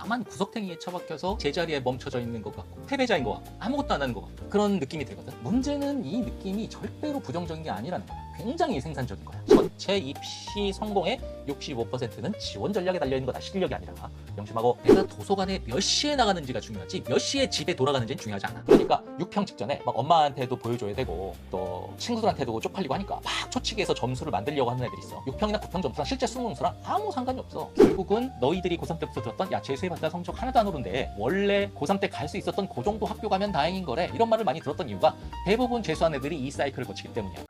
나만 구석탱이에 처박혀서 제자리에 멈춰져 있는 것 같고 패배자인 것 같고 아무것도 안 하는 것 같고 그런 느낌이 들거든. 문제는 이 느낌이 절대로 부정적인 게 아니라는 거야. 굉장히 생산적인 거야. 전체 이 PC 성공의 65%는 지원 전략에 달려있는 거다. 실력이 아니라. 명심하고 내가 도서관에 몇 시에 나가는지가 중요하지 몇 시에 집에 돌아가는지는 중요하지 않아. 그러니까 6평 직전에 막 엄마한테도 보여줘야 되고 또 친구들한테도 쪽팔리고 하니까 막 초치기해서 점수를 만들려고 하는 애들이 있어. 6평이나 9평 점수랑 실제 수능 점수랑 아무 상관이 없어. 결국은 너희들이 고3 때부터 들었던 야 재수해봤자 성적 하나도 안 오른데 원래 고3 때 갈 수 있었던 그 정도 학교 가면 다행인 거래. 이런 말을 많이 들었던 이유가 대부분 재수한 애들이 이 사이클을 거치기 때문이야.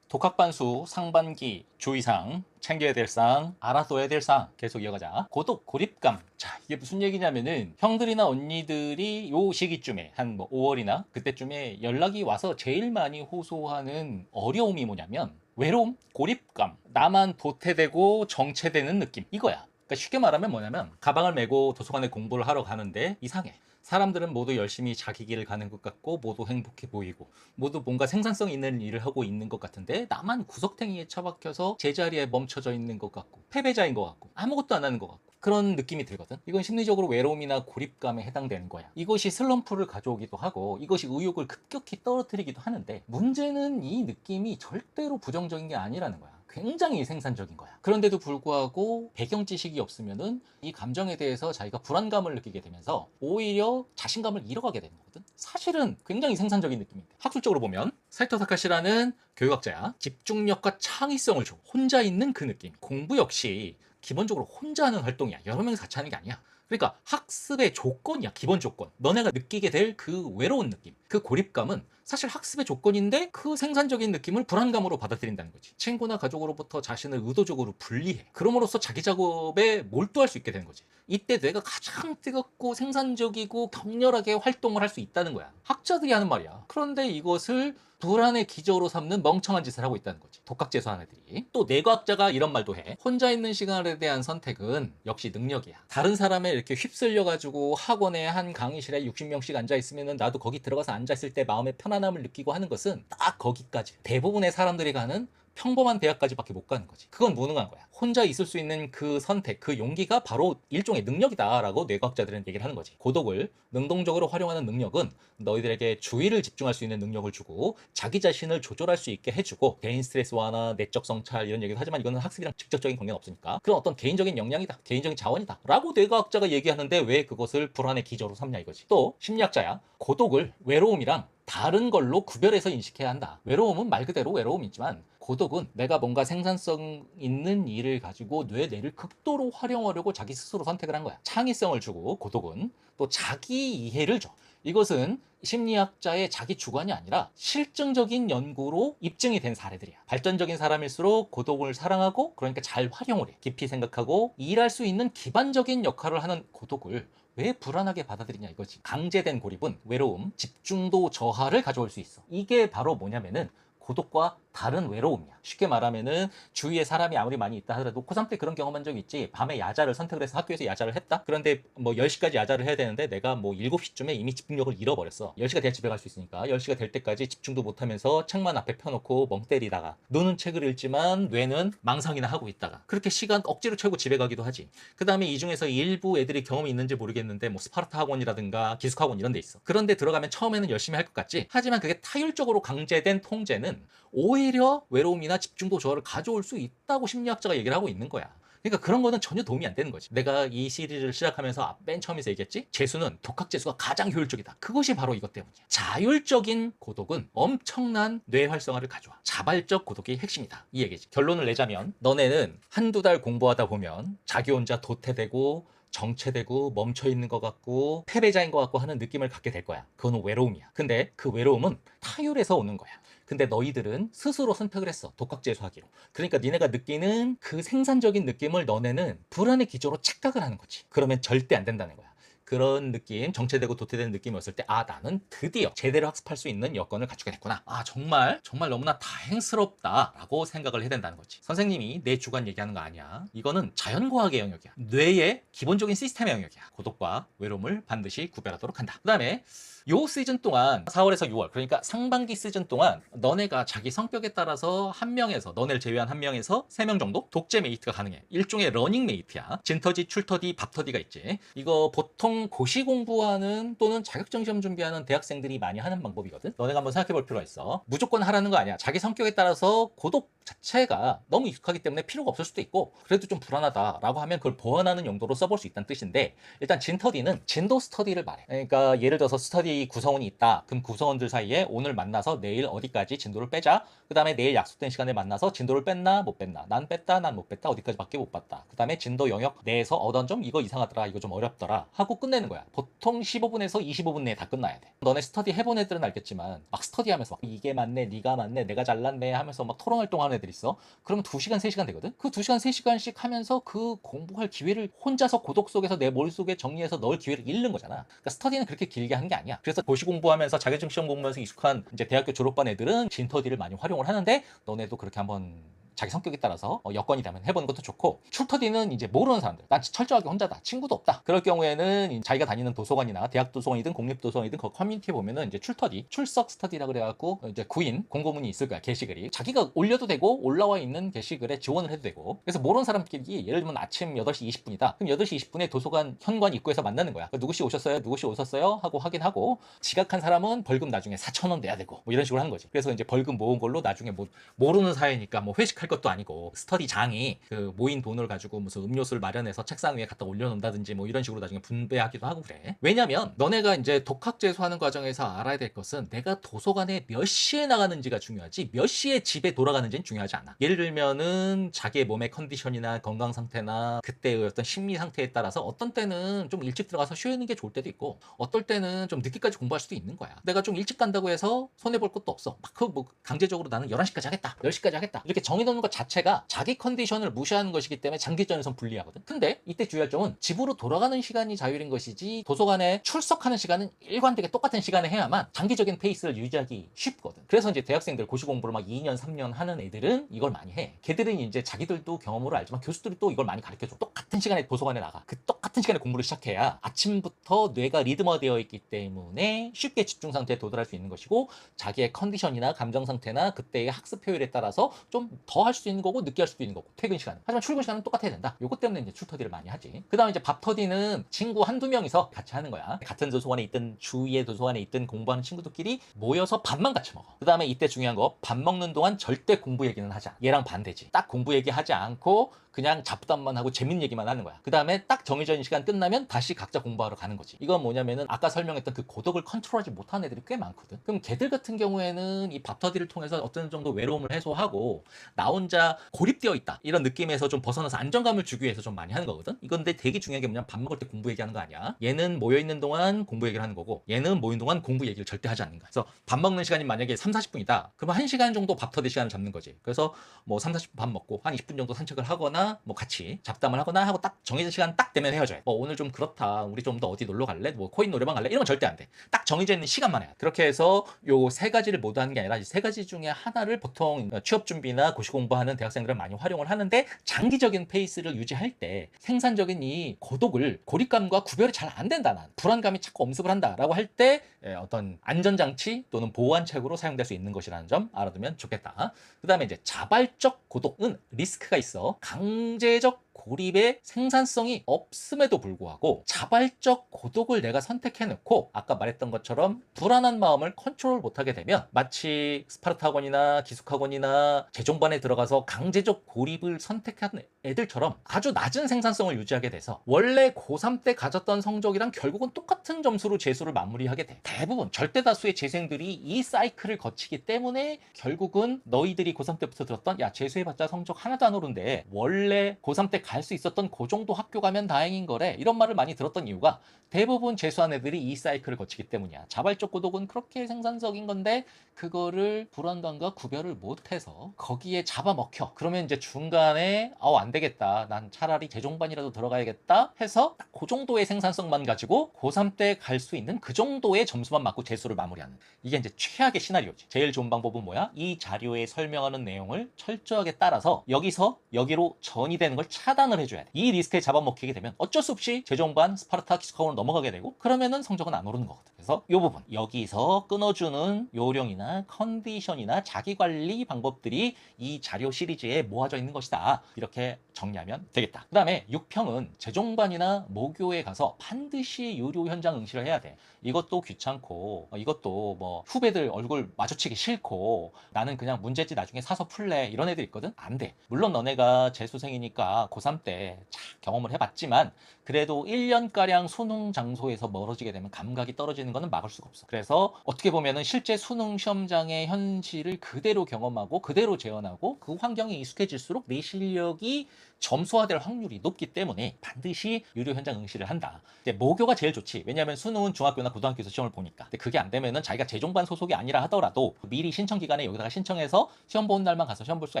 독학반수, 상반기, 주의사항, 챙겨야 될 사항, 알아둬야 될 사항 계속 이어가자. 고독, 고립감. 자, 이게 무슨 얘기냐면은 형들이나 언니들이 요 시기쯤에 한 뭐 5월이나 그때쯤에 연락이 와서 제일 많이 호소하는 어려움이 뭐냐면 외로움, 고립감, 나만 도태되고 정체되는 느낌 이거야. 그러니까 쉽게 말하면 뭐냐면 가방을 메고 도서관에 공부를 하러 가는데 이상해. 사람들은 모두 열심히 자기 길을 가는 것 같고 모두 행복해 보이고 모두 뭔가 생산성 있는 일을 하고 있는 것 같은데 나만 구석탱이에 처박혀서 제자리에 멈춰져 있는 것 같고 패배자인 것 같고 아무것도 안 하는 것 같고 그런 느낌이 들거든. 이건 심리적으로 외로움이나 고립감에 해당되는 거야. 이것이 슬럼프를 가져오기도 하고 이것이 의욕을 급격히 떨어뜨리기도 하는데 문제는 이 느낌이 절대로 부정적인 게 아니라는 거야. 굉장히 생산적인 거야. 그런데도 불구하고 배경 지식이 없으면은 이 감정에 대해서 자기가 불안감을 느끼게 되면서 오히려 자신감을 잃어가게 되는 거거든. 사실은 굉장히 생산적인 느낌인데 학술적으로 보면 사이토 타카시라는 교육학자야. 집중력과 창의성을 줘. 혼자 있는 그 느낌. 공부 역시 기본적으로 혼자 하는 활동이야. 여러 명이서 같이 하는 게 아니야. 그러니까 학습의 조건이야. 기본 조건. 너네가 느끼게 될 그 외로운 느낌, 그 고립감은 사실 학습의 조건인데 그 생산적인 느낌을 불안감으로 받아들인다는 거지. 친구나 가족으로부터 자신을 의도적으로 분리해. 그럼으로써 자기 작업에 몰두할 수 있게 되는 거지. 이때 뇌가 가장 뜨겁고 생산적이고 격렬하게 활동을 할 수 있다는 거야. 학자들이 하는 말이야. 그런데 이것을 불안의 기저로 삼는 멍청한 짓을 하고 있다는 거지. 독학재수하는 애들이. 또 뇌과학자가 이런 말도 해. 혼자 있는 시간에 대한 선택은 역시 능력이야. 다른 사람에 이렇게 휩쓸려가지고 학원에 한 강의실에 60명씩 앉아있으면 나도 거기 들어가서 앉아있을 때 마음의 편안함을 느끼고 하는 것은 딱 거기까지. 대부분의 사람들이 가는 평범한 대학까지밖에 못 가는 거지. 그건 무능한 거야. 혼자 있을 수 있는 그 선택, 그 용기가 바로 일종의 능력이다라고 뇌과학자들은 얘기를 하는 거지. 고독을 능동적으로 활용하는 능력은 너희들에게 주의를 집중할 수 있는 능력을 주고 자기 자신을 조절할 수 있게 해주고 개인 스트레스 완화, 내적 성찰 이런 얘기도 하지만 이거는 학습이랑 직접적인 관계는 없으니까 그런 어떤 개인적인 역량이다, 개인적인 자원이다 라고 뇌과학자가 얘기하는데 왜 그것을 불안의 기저로 삼냐 이거지. 또 심리학자야. 고독을 외로움이랑 다른 걸로 구별해서 인식해야 한다. 외로움은 말 그대로 외로움이지만 고독은 내가 뭔가 생산성 있는 일을 가지고 뇌를 극도로 활용하려고 자기 스스로 선택을 한 거야. 창의성을 주고 고독은 또 자기 이해를 줘. 이것은 심리학자의 자기 주관이 아니라 실증적인 연구로 입증이 된 사례들이야. 발전적인 사람일수록 고독을 사랑하고 그러니까 잘 활용을 해. 깊이 생각하고 일할 수 있는 기반적인 역할을 하는 고독을 왜 불안하게 받아들이냐 이거지. 강제된 고립은 외로움, 집중도 저하를 가져올 수 있어. 이게 바로 뭐냐면은 고독과 다른 외로움이야. 쉽게 말하면은 주위에 사람이 아무리 많이 있다 하더라도 고3 때 그런 경험한 적 있지. 밤에 야자를 선택을 해서 학교에서 야자를 했다? 그런데 뭐 10시까지 야자를 해야 되는데 내가 뭐 7시쯤에 이미 집중력을 잃어버렸어. 10시가 돼야 집에 갈 수 있으니까 10시가 될 때까지 집중도 못하면서 책만 앞에 펴놓고 멍 때리다가 눈은 책을 읽지만 뇌는 망상이나 하고 있다가 그렇게 시간 억지로 채우고 집에 가기도 하지. 그 다음에 이 중에서 일부 애들이 경험이 있는지 모르겠는데 뭐 스파르타 학원이라든가 기숙학원 이런 데 있어. 그런데 들어가면 처음에는 열심히 할 것 같지? 하지만 그게 타율적으로 강제된 통제는 오히려 외로움이나 집중도 저하를 가져올 수 있다고 심리학자가 얘기를 하고 있는 거야. 그러니까 그런 거는 전혀 도움이 안 되는 거지. 내가 이 시리즈를 시작하면서 맨 처음에서 얘기했지? 재수는 독학재수가 가장 효율적이다. 그것이 바로 이것 때문이야. 자율적인 고독은 엄청난 뇌 활성화를 가져와. 자발적 고독이 핵심이다. 이 얘기지. 결론을 내자면 너네는 한두 달 공부하다 보면 자기 혼자 도태되고 정체되고 멈춰있는 것 같고 패배자인 것 같고 하는 느낌을 갖게 될 거야. 그거는 외로움이야. 근데 그 외로움은 타율에서 오는 거야. 근데 너희들은 스스로 선택을 했어. 독학재수하기로. 그러니까 니네가 느끼는 그 생산적인 느낌을 너네는 불안의 기저로 착각을 하는 거지. 그러면 절대 안 된다는 거야. 그런 느낌, 정체되고 도태되는 느낌이 왔을 때 나는 드디어 제대로 학습할 수 있는 여건을 갖추게 됐구나. 정말 너무나 다행스럽다라고 생각을 해야 된다는 거지. 선생님이 내 주관 얘기하는 거 아니야. 이거는 자연과학의 영역이야. 뇌의 기본적인 시스템의 영역이야. 고독과 외로움을 반드시 구별하도록 한다. 그 다음에 요 시즌 동안 4월에서 6월 그러니까 상반기 시즌 동안 너네가 자기 성격에 따라서 한 명에서 너네를 제외한 한 명에서 3명 정도 독재 메이트가 가능해. 일종의 러닝 메이트야. 진터디, 출터디, 밥터디가 있지. 이거 보통 고시 공부하는 또는 자격증 시험 준비하는 대학생들이 많이 하는 방법이거든. 너네가 한번 생각해 볼 필요가 있어. 무조건 하라는 거 아니야. 자기 성격에 따라서 고독 자체가 너무 익숙하기 때문에 필요가 없을 수도 있고 그래도 좀 불안하다라고 하면 그걸 보완하는 용도로 써볼 수 있다는 뜻인데, 일단 진터디는 진도 스터디를 말해. 그러니까 예를 들어서 스터디 구성원이 있다. 그럼 구성원들 사이에 오늘 만나서 내일 어디까지 진도를 빼자. 그 다음에 내일 약속된 시간에 만나서 진도를 뺐나 못 뺐나. 난 뺐다 난 못 뺐다 어디까지밖에 못 봤다. 그 다음에 진도 영역 내에서 어떤 점 이거 이상하더라 이거 좀 어렵더라 하고 끝내는 거야. 보통 15분에서 25분 내에 다 끝나야 돼. 너네 스터디 해본 애들은 알겠지만 막 스터디 하면서 막 이게 맞네 네가 맞네 내가 잘났네 하면서 막 토론 활동하는 애들 있어. 그러면 2시간 3시간 되거든. 그 2시간 3시간씩 하면서 그 공부할 기회를 혼자서 고독 속에서 내 머릿속에 정리해서 넣을 기회를 잃는 거잖아. 그러니까 스터디는 그렇게 길게 하는 게 아니야. 그래서 고시 공부하면서 자격증 시험 공부하면서 익숙한 이제 대학교 졸업반 애들은 진터디를 많이 활용을 하는데, 너네도 그렇게 한번 자기 성격에 따라서 여건이 되면 해보는 것도 좋고, 출터디는 이제 모르는 사람들, 난 철저하게 혼자다, 친구도 없다, 그럴 경우에는 자기가 다니는 도서관이나 대학 도서관이든 공립도서관이든 그 커뮤니티에 보면은 이제 출터디, 출석 스터디라 그래갖고 이제 구인 공고문이 있을 거야. 게시글이 자기가 올려도 되고 올라와 있는 게시글에 지원을 해도 되고. 그래서 모르는 사람끼리 예를 들면 아침 8시 20분이다 그럼 8시 20분에 도서관 현관 입구에서 만나는 거야. 누구씨 오셨어요 누구씨 오셨어요 하고 확인하고, 지각한 사람은 벌금 나중에 4,000원 내야 되고 뭐 이런 식으로 하는 거지. 그래서 이제 벌금 모은 걸로 나중에 뭐 모르는 사이니까 뭐 회식할 것도 아니고 스터디장이 그 모인 돈을 가지고 무슨 음료수를 마련해서 책상 위에 갖다 올려놓는다든지 뭐 이런 식으로 나중에 분배하기도 하고 그래. 왜냐면 너네가 이제 독학재수하는 과정에서 알아야 될 것은 내가 도서관에 몇 시에 나가는지가 중요하지 몇 시에 집에 돌아가는지는 중요하지 않아. 예를 들면은 자기의 몸의 컨디션이나 건강 상태나 그때의 어떤 심리 상태에 따라서 어떤 때는 좀 일찍 들어가서 쉬는 게 좋을 때도 있고 어떨 때는 좀 늦게까지 공부할 수도 있는 거야. 내가 좀 일찍 간다고 해서 손해볼 것도 없어. 막 그 뭐 강제적으로 나는 11시까지 하겠다 10시까지 하겠다 이렇게 정해놓는 것 자체가 자기 컨디션을 무시하는 것이기 때문에 장기전에선 불리하거든. 근데 이때 주의할 점은 집으로 돌아가는 시간이 자율인 것이지 도서관에 출석하는 시간은 일관되게 똑같은 시간에 해야만 장기적인 페이스를 유지하기 쉽거든. 그래서 이제 대학생들 고시 공부를 막 2년 3년 하는 애들은 이걸 많이 해. 걔들은 이제 자기들도 경험으로 알지만 교수들이 또 이걸 많이 가르쳐줘. 똑같은 시간에 도서관에 나가. 그 똑같은 시간에 공부를 시작해야 아침부터 뇌가 리드화되어 있기 때문에 쉽게 집중 상태에 도달할 수 있는 것이고, 자기의 컨디션이나 감정 상태나 그때의 학습 효율에 따라서 좀 더 할 수 있는 거고 늦게 할 수도 있는 거고 퇴근 시간은. 하지만 출근 시간은 똑같아야 된다. 요것 때문에 이제 출터디를 많이 하지. 그 다음에 이제 밥터디는 친구 한두 명이서 같이 하는 거야. 같은 도서관에 있든 주위의 도서관에 있든 공부하는 친구들끼리 모여서 밥만 같이 먹어. 그 다음에 이때 중요한 거, 밥 먹는 동안 절대 공부 얘기는 하지 않아. 얘랑 반대지. 딱 공부 얘기하지 않고 그냥 잡담만 하고 재밌는 얘기만 하는 거야. 그 다음에 딱 정해져 있는 시간 끝나면 다시 각자 공부하러 가는 거지. 이건 뭐냐면은 아까 설명했던 그 고독을 컨트롤하지 못하는 애들이 꽤 많거든. 그럼 걔들 같은 경우에는 이 밥터디를 통해서 어떤 정도 외로움을 해소하고 나 혼자 고립되어 있다 이런 느낌에서 좀 벗어나서 안정감을 주기 위해서 좀 많이 하는 거거든. 이건데 되게 중요한 게 뭐냐면 밥 먹을 때 공부 얘기하는 거 아니야. 얘는 모여있는 동안 공부 얘기를 하는 거고 얘는 모인 동안 공부 얘기를 절대 하지 않는 거야. 그래서 밥 먹는 시간이 만약에 3, 40분이다 그러면 1시간 정도 밥터디 시간을 잡는 거지. 그래서 뭐 3, 40분 밥 먹고 한 20분 정도 산책을 하거나 뭐 같이 잡담을 하거나 하고 딱 정해진 시간 딱 되면 헤어져요. 오늘 좀 그렇다 우리 좀 더 어디 놀러 갈래? 뭐 코인 노래방 갈래? 이런 건 절대 안 돼. 딱 정해져 있는 시간만 해야 돼. 그렇게 해서 요 3가지를 모두 하는 게 아니라 이 3가지 중에 하나를 보통 취업 준비나 고시 공부하는 대학생들은 많이 활용을 하는데, 장기적인 페이스를 유지할 때 생산적인 이 고독을 고립감과 구별이 잘 안 된다, 난 불안감이 자꾸 엄습을 한다라고 할 때 어떤 안전장치 또는 보완책으로 사용될 수 있는 것이라는 점 알아두면 좋겠다. 그 다음에 이제 자발적 고독은 리스크가 있어. 강제적 고립의 생산성이 없음에도 불구하고 자발적 고독을 내가 선택해놓고 아까 말했던 것처럼 불안한 마음을 컨트롤 못하게 되면 마치 스파르타 학원이나 기숙학원이나 재종반에 들어가서 강제적 고립을 선택한 애들처럼 아주 낮은 생산성을 유지하게 돼서 원래 고3 때 가졌던 성적이랑 결국은 똑같은 점수로 재수를 마무리하게 돼. 대부분 절대 다수의 재생들이 이 사이클을 거치기 때문에 결국은 너희들이 고3 때부터 들었던 야 재수해봤자 성적 하나도 안 오른데 원래 고3 때 갈 수 있었던 그 정도 학교 가면 다행인 거래 이런 말을 많이 들었던 이유가 대부분 재수한 애들이 이 사이클을 거치기 때문이야. 자발적 고독은 그렇게 생산적인 건데 그거를 불안감과 구별을 못해서 거기에 잡아먹혀. 그러면 이제 중간에 안 되겠다 난 차라리 재종반이라도 들어가야겠다 해서 딱 그 정도의 생산성만 가지고 고3 때 갈 수 있는 그 정도의 점수만 맞고 재수를 마무리하는, 이게 이제 최악의 시나리오지. 제일 좋은 방법은 뭐야? 이 자료에 설명하는 내용을 철저하게 따라서 여기서 여기로 전이 되는 걸 차단 차단을 해줘야 돼. 이 리스크에 잡아먹히게 되면 어쩔 수 없이 최종반 스파르타키스컵으로 넘어가게 되고 그러면은 성적은 안 오르는 거거든. 그래서 이 부분 여기서 끊어주는 요령이나 컨디션이나 자기관리 방법들이 이 자료 시리즈에 모아져 있는 것이다. 이렇게 정리하면 되겠다. 그 다음에 6평은 최종반이나 모교에 가서 반드시 유료 현장 응시를 해야 돼. 이것도 귀찮고 이것도 뭐 후배들 얼굴 마주치기 싫고 나는 그냥 문제지 나중에 사서 풀래 이런 애들 있거든. 안 돼. 물론 너네가 재수생이니까 고3 때 경험을 해봤지만 그래도 1년가량 수능 장소에서 멀어지게 되면 감각이 떨어지는 거는 막을 수가 없어. 그래서 어떻게 보면은 실제 수능 시험장의 현실을 그대로 경험하고 그대로 재현하고 그 환경에 익숙해질수록 내 실력이 점수화될 확률이 높기 때문에 반드시 유료 현장 응시를 한다. 근데 모교가 제일 좋지. 왜냐하면 수능은 중학교나 고등학교에서 시험을 보니까. 근데 그게 안 되면은 자기가 재종반 소속이 아니라 하더라도 미리 신청 기간에 여기다가 신청해서 시험 보는 날만 가서 시험 볼 수가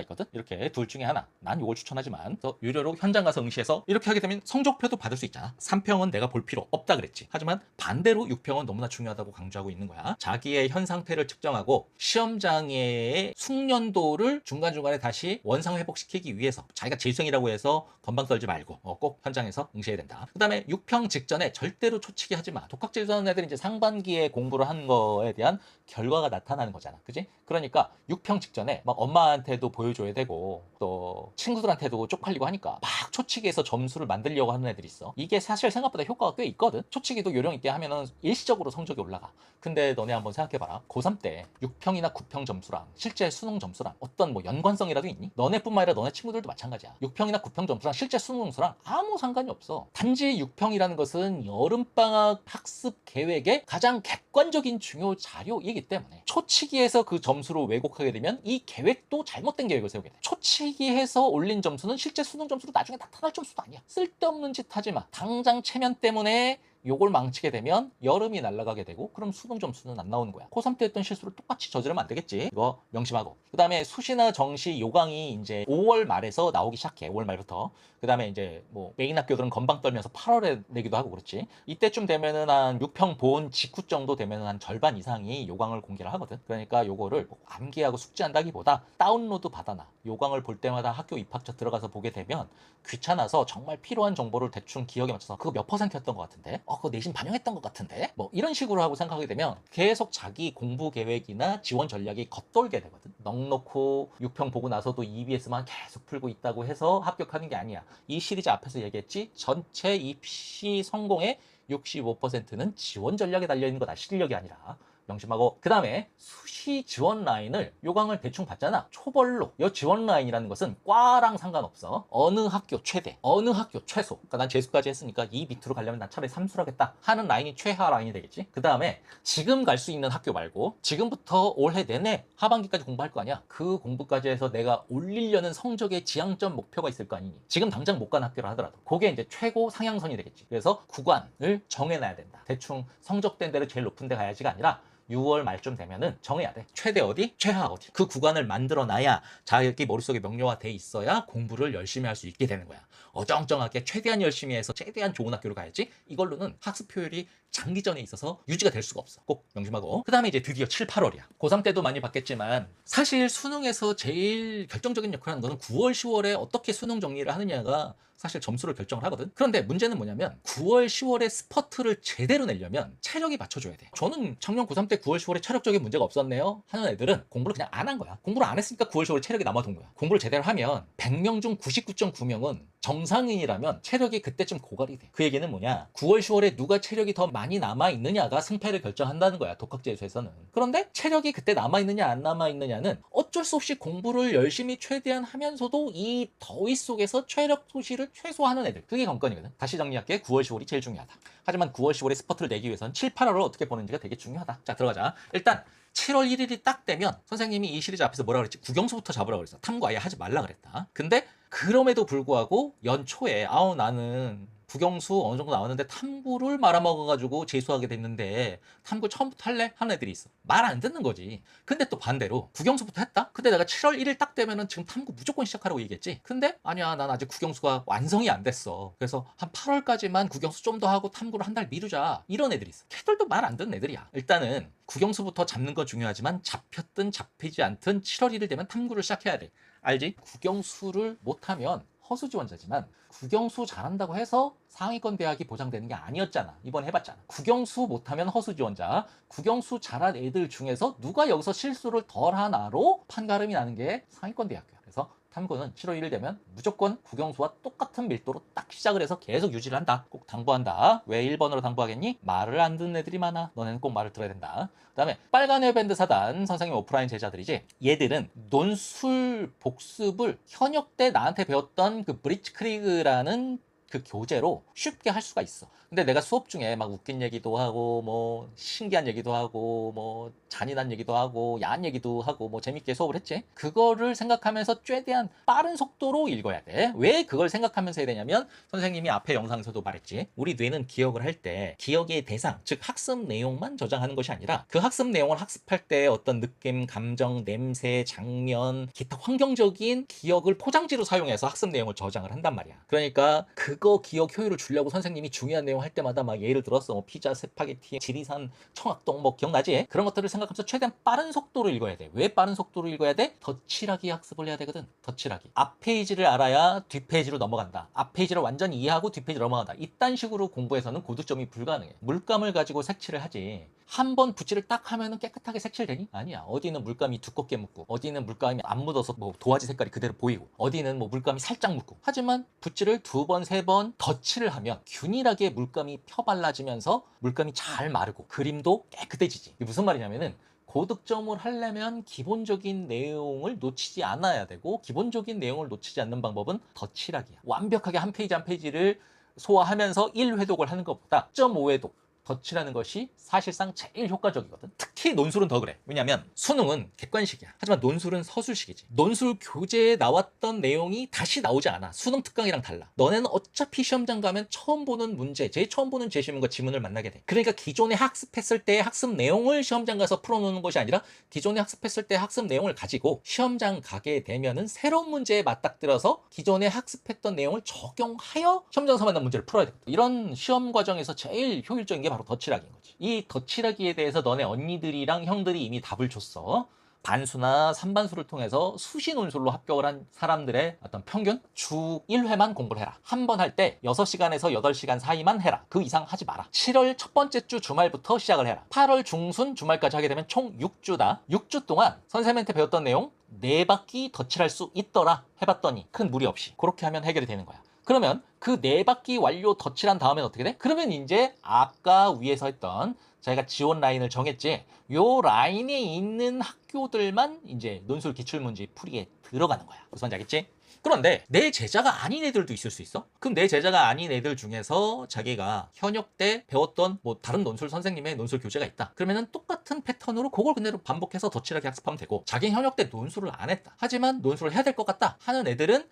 있거든. 이렇게 둘 중에 하나. 난 이걸 추천하지만 또 유료로 현장 가서 응시해서 이렇게 하게 되면 성적표도 받을 수 있잖아. 3평은 내가 볼 필요 없다 그랬지. 하지만 반대로 6평은 너무나 중요하다고 강조하고 있는 거야. 자기의 현 상태를 측정하고 시험장의 숙련도를 중간중간에 다시 원상 회복시키기 위해서 자기가 재수생이라고 해서 건방 떨지 말고 꼭 현장에서 응시해야 된다. 그 다음에 6평 직전에 절대로 초치기 하지 마. 독학재수하는 애들이 이제 상반기에 공부를 한 거에 대한 결과가 나타나는 거잖아. 그지? 그러니까 6평 직전에 막 엄마한테도 보여줘야 되고 또 친구들한테도 쪽팔리고 하니까 막 초치기해서 점수를 만들려고 하는 애들이 있어. 이게 사실 생각보다 효과가 꽤 있거든. 초치기도 요령 있게 하면은 일시적으로 성적이 올라가. 근데 너네 한번 생각해봐라. 고3 때 6평이나 9평 점수랑 실제 수능 점수랑 어떤 뭐 연관성이라도 있니? 너네뿐만 아니라 너네 친구들도 마찬가지야. 6평이나 9평 점수랑 실제 수능 점수랑 아무 상관이 없어. 단지 6평이라는 것은 여름방학 학습 계획의 가장 객관적인 중요 자료이기 때문에 초치기해서 그 점수를 왜곡하게 되면 이 계획도 잘못된 계획을 세우게 돼. 초치기해서 올린 점수는 실제 수능 점수로 나중에 나타날 점수도 아니야. 쓸데없는 짓 하지 마. 당장 체면 때문에 요걸 망치게 되면 여름이 날아가게 되고 그럼 수능 점수는 안 나오는 거야. 고3 때 했던 실수를 똑같이 저지르면 안 되겠지. 이거 명심하고. 그 다음에 수시나 정시 요강이 이제 5월 말에서 나오기 시작해. 5월 말부터. 그 다음에 이제 뭐 메인 학교들은 건방 떨면서 8월에 내기도 하고 그렇지. 이때쯤 되면은 한 6평 본 직후 정도 되면은 한 절반 이상이 요강을 공개를 하거든. 그러니까 요거를 뭐 암기하고 숙지한다기보다 다운로드 받아놔. 요강을 볼 때마다 학교 입학처 들어가서 보게 되면 귀찮아서 정말 필요한 정보를 대충 기억에 맞춰서 그거 몇 %였던 것 같은데? 그거 내신 반영했던 것 같은데? 뭐 이런 식으로 하고 생각하게 되면 계속 자기 공부 계획이나 지원 전략이 겉돌게 되거든. 넉넉히 6평 보고 나서도 EBS만 계속 풀고 있다고 해서 합격하는 게 아니야. 이 시리즈 앞에서 얘기했지. 전체 입시 성공의 65%는 지원 전략에 달려있는 거다. 실력이 아니라. 명심하고 그 다음에 수시 지원 라인을 요강을 대충 봤잖아. 초벌로. 이 지원 라인이라는 것은 과랑 상관없어. 어느 학교 최대, 어느 학교 최소. 그러니까 난 재수까지 했으니까 이 밑으로 가려면 난 차라리 삼수를 하겠다 하는 라인이 최하 라인이 되겠지. 그 다음에 지금 갈 수 있는 학교 말고 지금부터 올해 내내 하반기까지 공부할 거 아니야. 그 공부까지 해서 내가 올리려는 성적의 지향점 목표가 있을 거 아니니. 지금 당장 못 간 학교를 하더라도 그게 이제 최고 상향선이 되겠지. 그래서 구간을 정해놔야 된다. 대충 성적된 대로 제일 높은 데 가야지가 아니라 6월 말쯤 되면은 정해야 돼. 최대 어디? 최하 어디? 그 구간을 만들어 놔야 자기 머릿속에 명료화돼 있어야 공부를 열심히 할 수 있게 되는 거야. 어정쩡하게 최대한 열심히 해서 최대한 좋은 학교로 가야지. 이걸로는 학습 효율이 장기전에 있어서 유지가 될 수가 없어. 꼭 명심하고. 그 다음에 이제 드디어 7, 8월이야. 고3 때도 많이 봤겠지만 사실 수능에서 제일 결정적인 역할을 하는 거는 9월, 10월에 어떻게 수능 정리를 하느냐가 사실 점수를 결정을 하거든. 그런데 문제는 뭐냐면 9월, 10월에 스퍼트를 제대로 내려면 체력이 받쳐줘야 돼. 저는 작년 고3 때 9월, 10월에 체력적인 문제가 없었네요 하는 애들은 공부를 그냥 안 한 거야. 공부를 안 했으니까 9월, 10월에 체력이 남아돈 거야. 공부를 제대로 하면 100명 중 99.9명은 정상인이라면 체력이 그때쯤 고갈이 돼. 그 얘기는 뭐냐? 9월, 10월에 누가 체력이 더 많이 남아있느냐가 승패를 결정한다는 거야. 독학재수에서는. 그런데 체력이 그때 남아있느냐 안 남아있느냐는 어쩔 수 없이 공부를 열심히 최대한 하면서도 이 더위 속에서 체력 소실을 최소화하는 애들. 그게 관건이거든. 다시 정리할게. 9월, 10월이 제일 중요하다. 하지만 9월, 10월에 스퍼트를 내기 위해서는 7, 8월을 어떻게 보는지가 되게 중요하다. 자, 들어가자. 일단 7월 1일이 딱 되면 선생님이 이 시리즈 앞에서 뭐라 그랬지? 국영수부터 잡으라고 그랬어. 탐구 아예 하지 말라 그랬다. 근데 그럼에도 불구하고 연초에 나는 국영수 어느 정도 나왔는데 탐구를 말아먹어가지고 재수하게 됐는데 탐구 처음부터 할래? 하는 애들이 있어. 말 안 듣는 거지. 근데 또 반대로 국영수부터 했다? 근데 내가 7월 1일 딱 되면은 지금 탐구 무조건 시작하라고 얘기했지? 근데 아니야, 난 아직 국영수가 완성이 안 됐어. 그래서 한 8월까지만 국영수 좀 더 하고 탐구를 한 달 미루자. 이런 애들이 있어. 걔들도 말 안 듣는 애들이야. 일단은 국영수부터 잡는 건 중요하지만 잡혔든 잡히지 않든 7월 1일 되면 탐구를 시작해야 돼. 알지? 국영수를 못하면 허수 지원자지만 국영수 잘한다고 해서 상위권 대학이 보장되는 게 아니었잖아. 이번 해봤잖아. 국영수 못하면 허수 지원자, 국영수 잘한 애들 중에서 누가 여기서 실수를 덜 하나로 판가름이 나는 게 상위권 대학교야. 그래서 탐구는 7월 1일 되면 무조건 국영수와 똑같은 밀도로 딱 시작을 해서 계속 유지를 한다. 꼭 당부한다. 왜 1번으로 당부하겠니? 말을 안 듣는 애들이 많아. 너네는 꼭 말을 들어야 된다. 그 다음에 빨간 헤어밴드 사단 선생님 오프라인 제자들이지. 얘들은 논술 복습을 현역 때 나한테 배웠던 그 브리츠크리그라는 그 교재로 쉽게 할 수가 있어. 근데 내가 수업 중에 막 웃긴 얘기도 하고 뭐 신기한 얘기도 하고 뭐 잔인한 얘기도 하고 야한 얘기도 하고 뭐 재밌게 수업을 했지. 그거를 생각하면서 최대한 빠른 속도로 읽어야 돼. 왜 그걸 생각하면서 해야 되냐면 선생님이 앞에 영상에서도 말했지. 우리 뇌는 기억을 할 때 기억의 대상, 즉 학습 내용만 저장하는 것이 아니라 그 학습 내용을 학습할 때 어떤 느낌, 감정, 냄새, 장면, 기타 환경적인 기억을 포장지로 사용해서 학습 내용을 저장을 한단 말이야. 그러니까 그거 기억 효율을 주려고 선생님이 중요한 내용 할 때마다 막 예를 들었어. 뭐 피자, 스파게티, 지리산, 청학동 뭐 기억나지? 그런 것들을 생각하면서 최대한 빠른 속도로 읽어야 돼. 왜 빠른 속도로 읽어야 돼? 덧칠하기 학습을 해야 되거든. 덧칠하기. 앞 페이지를 알아야 뒷 페이지로 넘어간다. 앞 페이지를 완전히 이해하고 뒷 페이지로 넘어간다. 이딴 식으로 공부해서는 고득점이 불가능해. 물감을 가지고 색칠을 하지. 한 번 붓질을 딱 하면은 깨끗하게 색칠되니? 아니야. 어디는 물감이 두껍게 묻고, 어디는 물감이 안 묻어서 뭐 도화지 색깔이 그대로 보이고, 어디는 뭐 물감이 살짝 묻고. 하지만 붓질을 2번, 3번 덧칠을 하면 균일하게 물감이 펴발라지면서 물감이 잘 마르고 그림도 깨끗해지지. 이게 무슨 말이냐면은 고득점을 하려면 기본적인 내용을 놓치지 않아야 되고, 기본적인 내용을 놓치지 않는 방법은 덧칠하기야. 완벽하게 한 페이지 한 페이지를 소화하면서 1회독을 하는 것보다 0.5회독 덧칠하는 것이 사실상 제일 효과적이거든. 특히 논술은 더 그래. 왜냐면 수능은 객관식이야. 하지만 논술은 서술식이지. 논술 교재에 나왔던 내용이 다시 나오지 않아. 수능 특강이랑 달라. 너네는 어차피 시험장 가면 처음 보는 문제, 제일 처음 보는 제시문과 지문을 만나게 돼. 그러니까 기존에 학습했을 때 학습 내용을 시험장 가서 풀어놓는 것이 아니라 기존에 학습했을 때 학습 내용을 가지고 시험장 가게 되면은 새로운 문제에 맞닥뜨려서 기존에 학습했던 내용을 적용하여 시험장에서 만난 문제를 풀어야 돼. 이런 시험 과정에서 제일 효율적인 게 바로 덧칠하기인 거지. 이 덧칠하기에 대해서 너네 언니들이랑 형들이 이미 답을 줬어. 반수나 3반수를 통해서 수시 논술로 합격을 한 사람들의 어떤 평균? 주 1회만 공부를 해라. 한 번 할 때 6시간에서 8시간 사이만 해라. 그 이상 하지 마라. 7월 첫 번째 주 주말부터 시작을 해라. 8월 중순 주말까지 하게 되면 총 6주다. 6주 동안 선생님한테 배웠던 내용 4바퀴 덧칠할 수 있더라. 해봤더니 큰 무리 없이 그렇게 하면 해결이 되는 거야. 그러면 그 4바퀴 완료 덧칠한 다음엔 어떻게 돼? 그러면 이제 아까 위에서 했던 저희가 지원 라인을 정했지. 요 라인에 있는 학교들만 이제 논술 기출문제 풀이에 들어가는 거야. 무슨 말인지 알겠지? 그런데 내 제자가 아닌 애들도 있을 수 있어? 그럼 내 제자가 아닌 애들 중에서 자기가 현역 때 배웠던 뭐 다른 논술 선생님의 논술 교재가 있다. 그러면은 똑같은 패턴으로 그걸 그대로 반복해서 덧칠하게 학습하면 되고, 자기 현역 때 논술을 안 했다. 하지만 논술을 해야 될 것 같다 하는 애들은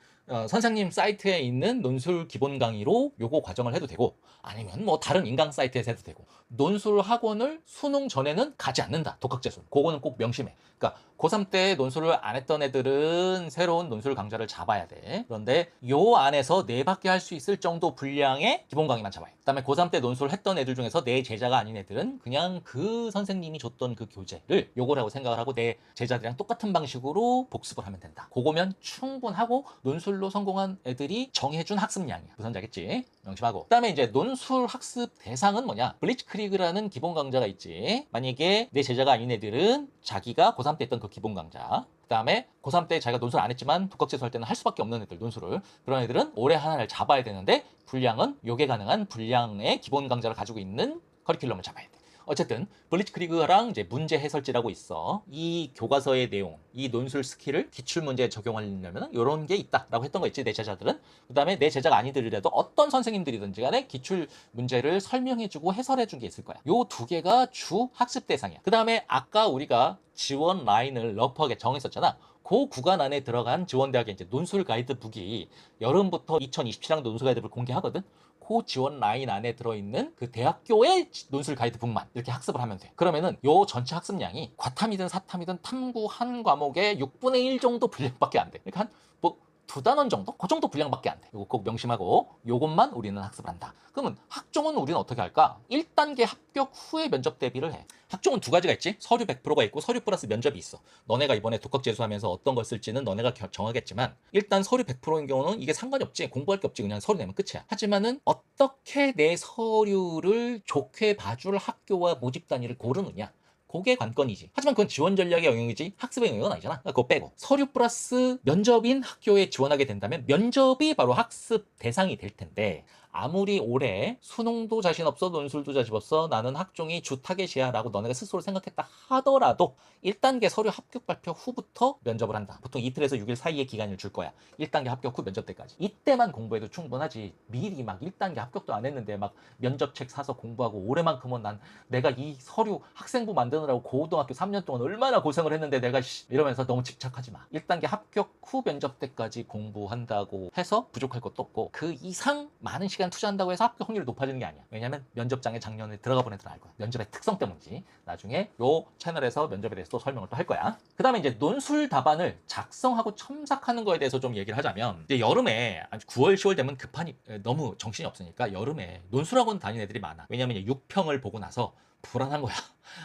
선생님 사이트에 있는 논술 기본 강의로 요거 과정을 해도 되고, 아니면 뭐 다른 인강 사이트에서 해도 되고. 논술 학원을 수능 전에는 가지 않는다. 독학재수. 그거는 꼭 명심해. 그러니까 고3 때 논술을 안 했던 애들은 새로운 논술 강좌를 잡아야 돼. 그런데 요 안에서 4바퀴 할 수 있을 정도 분량의 기본 강의만 잡아야 돼. 그다음에 고3 때 논술을 했던 애들 중에서 내 제자가 아닌 애들은 그냥 그 선생님이 줬던 그 교재를 요거라고 생각을 하고 내 제자들이랑 똑같은 방식으로 복습을 하면 된다. 그거면 충분하고 논술로 성공한 애들이 정해준 학습량이야. 무슨 말인지 알겠지? 명심하고. 그다음에 이제 논술 학습 대상은 뭐냐? 블리츠크리그라는 기본 강좌가 있지. 만약에 내 제자가 아닌 애들은 자기가 고3 때 했던 그 기본 강좌, 그 다음에 고3 때 자기가 논술 안 했지만 독학재수 할 때는 할 수밖에 없는 애들, 논술을, 그런 애들은 올해 하나를 잡아야 되는데 분량은 요게 가능한 분량의 기본 강좌를 가지고 있는 커리큘럼을 잡아야 돼. 어쨌든 블리츠크리그랑 이제 문제 해설지라고 있어. 이 교과서의 내용, 이 논술 스킬을 기출 문제에 적용하려면 이런 게 있다라고 했던 거 있지, 내 제자들은. 그다음에 내 제자가 아니더라도 어떤 선생님들이든지 간에 기출 문제를 설명해주고 해설해준 게 있을 거야. 요 2개가 주 학습 대상이야. 그다음에 아까 우리가 지원 라인을 러프하게 정했었잖아. 그 구간 안에 들어간 지원대학의 이제 논술 가이드북이 여름부터 2027학년 논술 가이드북을 공개하거든. 그 지원 라인 안에 들어있는 그 대학교의 논술 가이드북만 이렇게 학습을 하면 돼. 그러면은 요 전체 학습량이 과탐이든 사탐이든 탐구 한 과목의 6분의 1 정도 분량밖에 안 돼. 그러니까 한 뭐 2단원 정도? 그 정도 분량밖에 안 돼. 이거 꼭 명심하고 요것만 우리는 학습을 한다. 그러면 학종은 우리는 어떻게 할까? 1단계 합격 후에 면접 대비를 해. 학종은 2가지가 있지? 서류 100%가 있고 서류 플러스 면접이 있어. 너네가 이번에 독학 재수하면서 어떤 걸 쓸지는 너네가 정하겠지만 일단 서류 100%인 경우는 이게 상관이 없지. 공부할 게 없지. 그냥 서류 내면 끝이야. 하지만은 어떻게 내 서류를 좋게 봐줄 학교와 모집 단위를 고르느냐. 그게 관건이지. 하지만 그건 지원 전략의 영역이지 학습의 영역은 아니잖아. 그거 빼고 서류 플러스 면접인 학교에 지원하게 된다면 면접이 바로 학습 대상이 될 텐데 아무리 올해 수능도 자신 없어 논술도 자신 없어 나는 학종이 주 타겟이야 라고 너네가 스스로 생각했다 하더라도 1단계 서류 합격 발표 후부터 면접을 한다. 보통 이틀에서 6일 사이의 기간을 줄 거야. 1단계 합격 후 면접 때까지. 이때만 공부해도 충분하지. 미리 막 1단계 합격도 안 했는데 막 면접책 사서 공부하고 올해만큼은 난 내가 이 서류 학생부 만드느라고 고등학교 3년 동안 얼마나 고생을 했는데 내가 이러면서 너무 집착하지 마. 1단계 합격 후 면접 때까지 공부한다고 해서 부족할 것도 없고 그 이상 많은 시간 투자한다고 해서 합격 확률이 높아지는 게 아니야. 왜냐면 면접장에 작년에 들어가 본 애들은 알 거야. 면접의 특성 때문이지. 나중에 요 채널에서 면접에 대해서 또 설명을 또 할 거야. 그 다음에 이제 논술 답안을 작성하고 첨삭하는 거에 대해서 좀 얘기를 하자면 이제 여름에 9월 10월 되면 급하니 너무 정신이 없으니까 여름에 논술학원 다니는 애들이 많아. 왜냐면 이제 6평을 보고 나서 불안한 거야.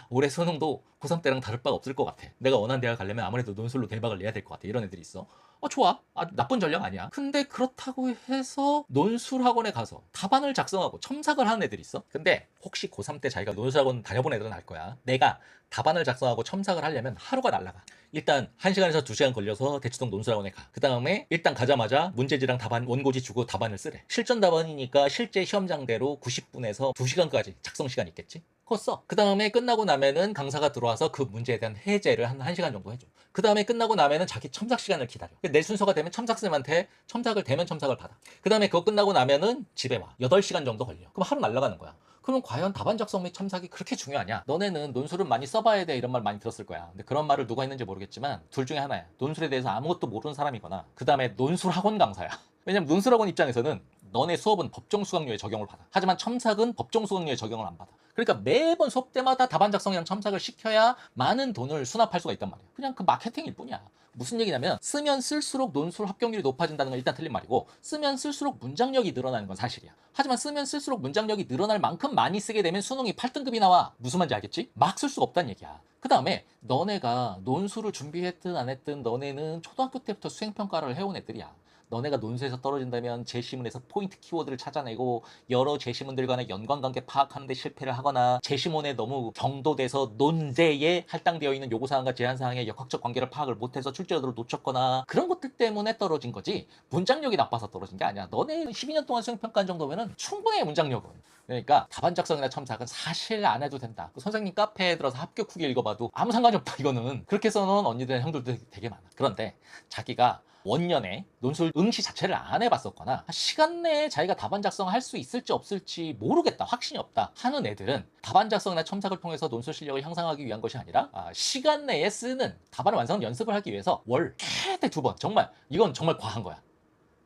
올해 수능도 고3 때랑 다를 바가 없을 것 같아. 내가 원하는 대학 가려면 아무래도 논술로 대박을 내야 될 것 같아. 이런 애들이 있어. 좋아. 나쁜 전략 아니야. 근데 그렇다고 해서 논술학원에 가서 답안을 작성하고 첨삭을 하는 애들이 있어. 근데 혹시 고3 때 자기가 논술학원 다녀본 애들은 알 거야. 내가 답안을 작성하고 첨삭을 하려면 하루가 날라가. 일단 1시간에서 2시간 걸려서 대치동 논술학원에 가. 그 다음에 일단 가자마자 문제지랑 답안 원고지 주고 답안을 쓰래. 실전 답안이니까 실제 시험장대로 90분에서 2시간까지 작성 시간이 있겠지? 그거 써. 그 다음에 끝나고 나면은 강사가 들어와서 그 문제에 대한 해제를 한 1시간 정도 해줘. 그 다음에 끝나고 나면은 자기 첨삭 시간을 기다려. 내 순서가 되면 첨삭쌤한테 첨삭을 되면 첨삭을 받아. 그 다음에 그거 끝나고 나면은 집에 와. 8시간 정도 걸려. 그럼 하루 날아가는 거야. 그럼 과연 답안 작성 및 첨삭이 그렇게 중요하냐? 너네는 논술은 많이 써봐야 돼 이런 말 많이 들었을 거야. 근데 그런 말을 누가 했는지 모르겠지만 둘 중에 하나야. 논술에 대해서 아무것도 모르는 사람이거나 그 다음에 논술 학원 강사야. 왜냐면 논술학원 입장에서는 너네 수업은 법정 수강료에 적용을 받아. 하지만 첨삭은 법정 수강료에 적용을 안 받아. 그러니까 매번 수업 때마다 답안 작성이랑 첨삭을 시켜야 많은 돈을 수납할 수가 있단 말이야. 그냥 그 마케팅일 뿐이야. 무슨 얘기냐면 쓰면 쓸수록 논술 합격률이 높아진다는 건 일단 틀린 말이고 쓰면 쓸수록 문장력이 늘어나는 건 사실이야. 하지만 쓰면 쓸수록 문장력이 늘어날 만큼 많이 쓰게 되면 수능이 8등급이 나와. 무슨 말인지 알겠지? 막 쓸 수가 없다는 얘기야. 그 다음에 너네가 논술을 준비했든 안 했든 너네는 초등학교 때부터 수행평가를 해온 애들이야. 너네가 논술에서 떨어진다면 제시문에서 포인트 키워드를 찾아내고 여러 제시문들 간의 연관관계 파악하는 데 실패를 하거나 제시문에 너무 경도돼서 논제에 할당되어 있는 요구사항과 제한사항의 역학적 관계를 파악을 못해서 출제자들을 놓쳤거나 그런 것들 때문에 떨어진 거지 문장력이 나빠서 떨어진 게 아니야. 너네 12년 동안 수행평가한 정도면 충분해 문장력은. 그러니까 답안 작성이나 첨삭은 사실 안 해도 된다. 선생님 카페에 들어서 합격 후기 읽어봐도 아무 상관이 없다 이거는. 그렇게 써놓은 언니들 형들도 되게 많아. 그런데 자기가 원년에 논술 응시 자체를 안 해봤었거나 시간 내에 자기가 답안 작성할 수 있을지 없을지 모르겠다, 확신이 없다 하는 애들은 답안 작성이나 첨삭을 통해서 논술 실력을 향상하기 위한 것이 아니라 시간 내에 쓰는 답안을 완성하는 연습을 하기 위해서 월 최대 2번, 정말 이건 정말 과한 거야.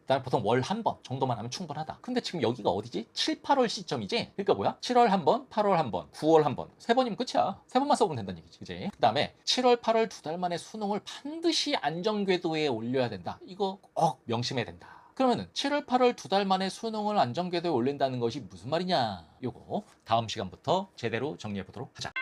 그다음에 보통 월 1번 정도만 하면 충분하다. 근데 지금 여기가 어디지? 7, 8월 시점이지? 그러니까 뭐야? 7월 1번, 8월 1번, 9월 1번. 3번이면 끝이야. 3번만 써보면 된다는 얘기지. 그지? 그 다음에 7월, 8월 2달 만에 수능을 반드시 안정궤도에 올려야 된다. 이거 꼭 명심해야 된다. 그러면은 7월, 8월 2달 만에 수능을 안정궤도에 올린다는 것이 무슨 말이냐? 요거 다음 시간부터 제대로 정리해 보도록 하자.